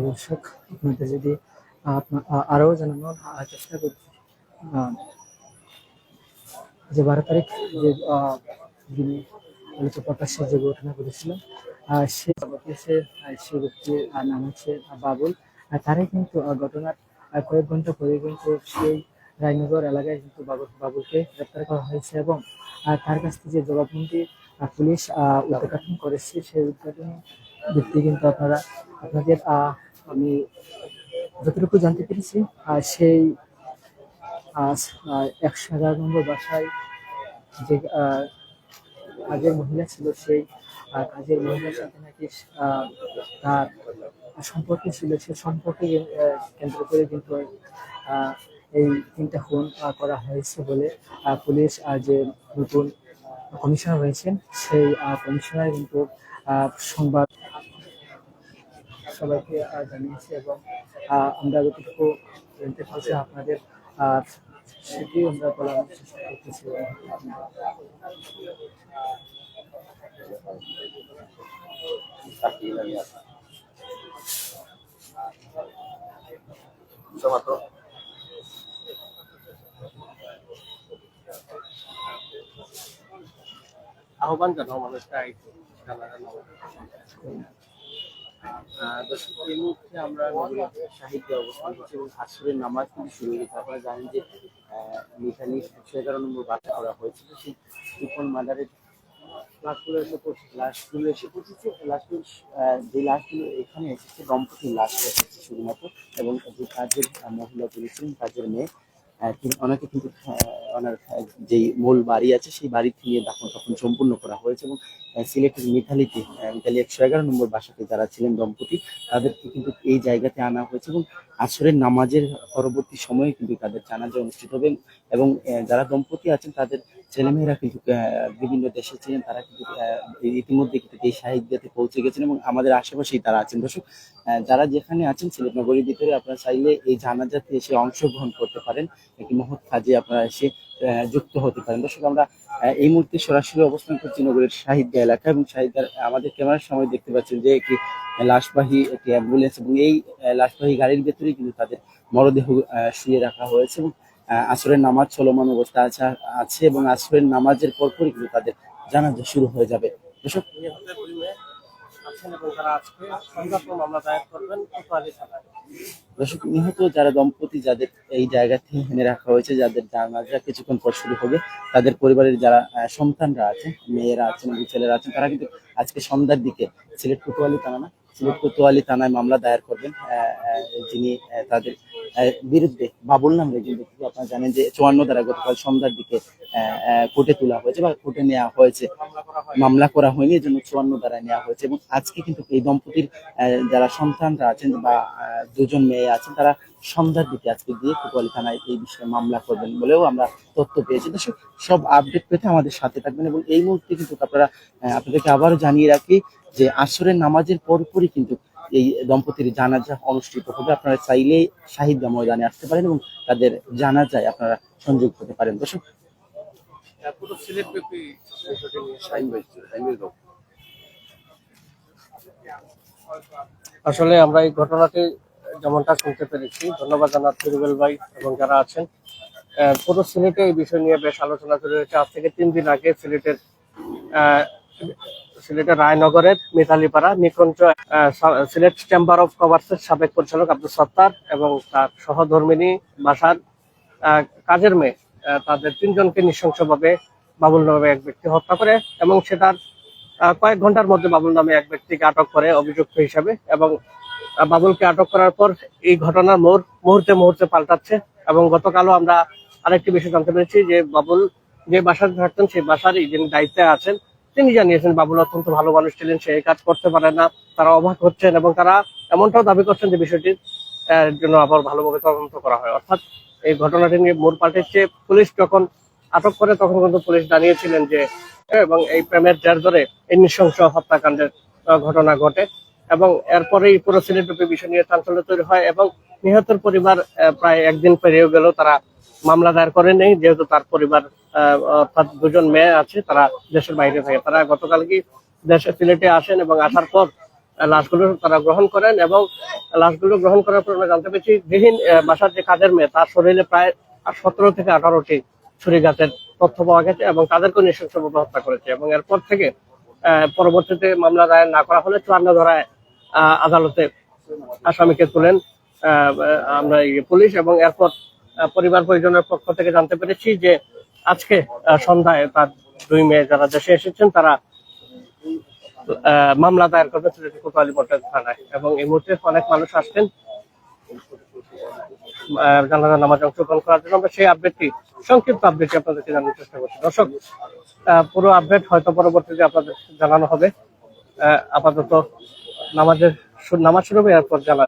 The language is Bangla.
দর্শক, আপনাদের যদি আরো জানানোর চেষ্টা করছি যে 12 তারিখ যে যিনি আলোচ্য প্রকাশ্যে যে ঘটনা ঘটেছিলেন সে ব্যক্তির নাম হচ্ছে বাবুল। তারাই কিন্তু ঘটনার কয়েক ঘন্টা পরে কিন্তু সেই রায়নগর এলাকায় কিন্তু বাবুলকে গ্রেপ্তার করা হয়েছে এবং তার কাছ থেকে যে জবাববন্দি পুলিশ উদ্ঘাটন করেছে সেই উদ্ঘাটন ভিত্তি কিন্তু আপনাদের আমি যতটুকু জানতে পেরেছি সেই 111 নম্বর বাসায় যে কাজের মহিলা ছিল, সেই কাজের মহিলার সাথে নাকি তার সম্পর্ক ছিল। সে সম্পর্কে কেন্দ্র করে কিন্তু এই 3টা খুন করা হয়েছে বলে পুলিশ যে নতুন কমিশনার রয়েছেন সেই কমিশনার কিন্তু সংবাদ সবাইকে জানিয়েছে এবং আমরা যতটুকু জানতে পারছি আপনাদের সেটি আমরা বলার চেষ্টা করতেছি। আহ্বান জানাও মানুষটা দর্শক, এই মুহূর্তে আমরা সাহিত্যে অবস্থান করছি এবং আসরের নামাজ কিন্তু শুরু হয়েছে। আপনারা জানেন যে মিথালি 111 নম্বর বাসা করা হয়েছিল, সেই ত্রিপল মার্ডারের লাশগুলো এসে পৌঁছেছে। যে লাশগুলো এখানে এসেছে দম্পতির লাশ এসেছে শুধুমাত্র, এবং যে কাজের মহিলা বলেছিলেন, কাজের মেয়ে, ওনাকে কিন্তু ওনার যেই মূল বাড়ি আছে সেই বাড়ি থেকে দাফন কাফন সম্পূর্ণ করা হয়েছে। এবং সিলেটের মিথালি 111 নম্বর বাসাতে যারা ছিলেন দম্পতি, তাদেরকে কিন্তু এই জায়গাতে আনা হয়েছে এবং আসরের নামাজের পরবর্তী সময়ে কিন্তু তাদের জানাজা অনুষ্ঠিত হবে। এবং যারা দম্পতি আছেন তাদের ছেলেমেয়েরা কিন্তু বিভিন্ন দেশে ছিলেন, তারা কিন্তু ইতিমধ্যে কিন্তু এই সাহিত্যাতে পৌঁছে গেছেন এবং আমাদের আশেপাশেই তারা আছেন। দর্শক, যারা যেখানে আছেন সিলেট নগরীর ভিতরে, আপনারা চাইলে এই জানাজাতে এসে অংশগ্রহণ করতে পারেন, একটি মহৎ কাজে আপনারা এসে যুক্ত হতে পারেন। দর্শক, আমরা এই মুহূর্তে সরাসরি অবস্থান করছি নগরীর শাহিদা এলাকা এবং শাহিদার আমাদের ক্যামেরার সময় দেখতে পাচ্ছেন যে একটি লাশবাহী একটি অ্যাম্বুলেন্স এবং এই লাশবাহী গাড়ির ভেতরে কিন্তু তাদের মরদেহ শুয়ে রাখা হয়েছে এবং আসরের নামাজ চলমান অবস্থা আছে এবং আসরের নামাজের পরপরই কিন্তু তাদের জানাজা শুরু হয়ে যাবে। দর্শক, দর্শক, নিহত যারা দম্পতি যাদের এই জায়গাতে এনে রাখা হয়েছে, যাদের জানাজা কিছুক্ষণ পর শুরু হবে, তাদের পরিবারের যারা সন্তানরা আছেন, মেয়েরা আছেন এবং ছেলেরা আছেন, তারা কিন্তু আজকে সন্ধ্যার দিকে সিলেট কোতোয়ালি থানায় মামলা দায়ের করবেন, যিনি তাদের বিরুদ্ধে বাবুল নামের একজন ব্যক্তিকে, আপনারা জানেন যে 54 দ্বারা গতকাল সন্ধ্যার দিকে কোর্টে তোলা হয়েছে বা কোর্টে নেওয়া হয়েছে, মামলা করা হয়নি, এজন্য 54 দ্বারা নেওয়া হয়েছে। এবং আজকে কিন্তু এই দম্পতির যারা সন্তানরা আছেন বা দুজন মেয়ে আছেন, তারা সন্ধ্যার দিকে আজকে গিয়ে কোতোয়ালি থানায় এই বিষয়ে মামলা করবেন বলেও আমরা তথ্য পেয়েছি। দর্শক, সব আপডেট পেতে আমাদের সাথে থাকবেন এবং এই মুহূর্তে কিন্তু আপনাদেরকে আবারও জানিয়ে রাখি যে আসরের নামাজের পরপরই কিন্তু এই দম্পতির জানাজা অনুষ্ঠিত হবে। আপনারা চাইলেই শাহিদা ময়দানে আসতে পারেন এবং তাদের জানাজায় আপনারা সংযোগ হতে পারেন। দর্শক, আসলে আমরা এই ঘটনাটি যেমনটা শুনতে পেরেছি, ধন্যবাদ জানাচ্ছি রুবেল ভাই এবং যারা আছেন। পুরো সিলেটে এই বিষয় নিয়ে বেশ আলোচনা শুরু হয়েছে। আজ থেকে 3 দিন আগে সিলেটের রায়নগরের মিতালিপাড়া নিকুঞ্জ সিলেট চেম্বার অফ কমার্সের সাবেক পরিচালক আব্দুল সত্তার এবং তার সহধর্মিনী বাসার কাজের মেয়ে, তাদের 3 জনকে নৃশংসভাবে বাবুল নামে এক ব্যক্তি হত্যা করে এবং সেটার কয়েক ঘন্টার মধ্যে বাবুল নামে এক ব্যক্তিকে আটক করে অভিযুক্ত হিসাবে। এবং বাবুলকে আটক করার পর এই ঘটনার মুহূর্তে পাল্টাচ্ছে। এবং গতকালও আমরা আরেকটি বিষয় জানতে পেরেছি যে বাবুল যে বাসায় থাকতেন সেই বাসার যিনি দায়িত্বে আছেন তিনি জানিয়েছেন বাবুল অত্যন্ত ভালো মানুষ ছিলেন, সে এই কাজ করতে পারে না। তারা অবাক হচ্ছেন এবং তারা এমনটাও দাবি করছেন যে বিষয়টির জন্য আবার ভালোভাবে তদন্ত করা হয়। অর্থাৎ এই ঘটনাটি নিয়ে মোড় পাল্টেছে। পুলিশ যখন আটক করে তখন কিন্তু পুলিশ জানিয়েছিলেন যে এবং এই প্রেমের জের ধরে এই নৃশংস হত্যাকাণ্ডের ঘটনা ঘটে এবং এরপরেই পুরো সিলেটব্যাপী বিষয় নিয়ে চাঞ্চল্য তৈরি হয় এবং নিহতের পরিবার প্রায় একদিন পেরিয়ে গেল, তারা মামলা দায়ের করে নেই, যেহেতু তার পরিবার অর্থাৎ দুজন মেয়ে আছে, তারা দেশের বাইরে থাকে। তারা গতকালকে দেশে সিলেটে আসেন এবং আসার পর লাশগুলো তারা গ্রহণ করেন এবং লাশগুলো গ্রহণ করার পর আমরা জানতে পেরেছি গৃহীন বাসার যে কাজের মেয়ে, তার শরীরে প্রায় 17 থেকে 18টি ছুরিঘাতের তথ্য পাওয়া গেছে এবং তাদেরকে নৃশংসভাবে হত্যা করেছে। এবং এরপর থেকে পরবর্তীতে মামলা দায়ের না করা হলে 54 ধারায় আদালতে আসামিকে তুলেন আমরা পুলিশ। এবং এরপর পরিবার পরিজনের পক্ষ থেকে জানতে পেরেছি যে আজকে সন্ধ্যায় তার দুই মেয়ে যারা দেশে এসেছেন তারা মামলা দায়ের করবে সিলেটের কোতোয়ালি মডেল থানায়। এবং এই মুহূর্তে অনেক মানুষ আসছেন জানাজা নামাজে অংশগ্রহণ করার জন্য। আমরা সেই আপডেটটি, সংক্ষিপ্ত আপডেটটি আপনাদেরকে জানানোর চেষ্টা করছি। দর্শক, পুরো আপডেট হয়তো পরবর্তীতে আপনাদের জানানো হবে। আপাতত নামাজ শুরু হবে, এরপর জানা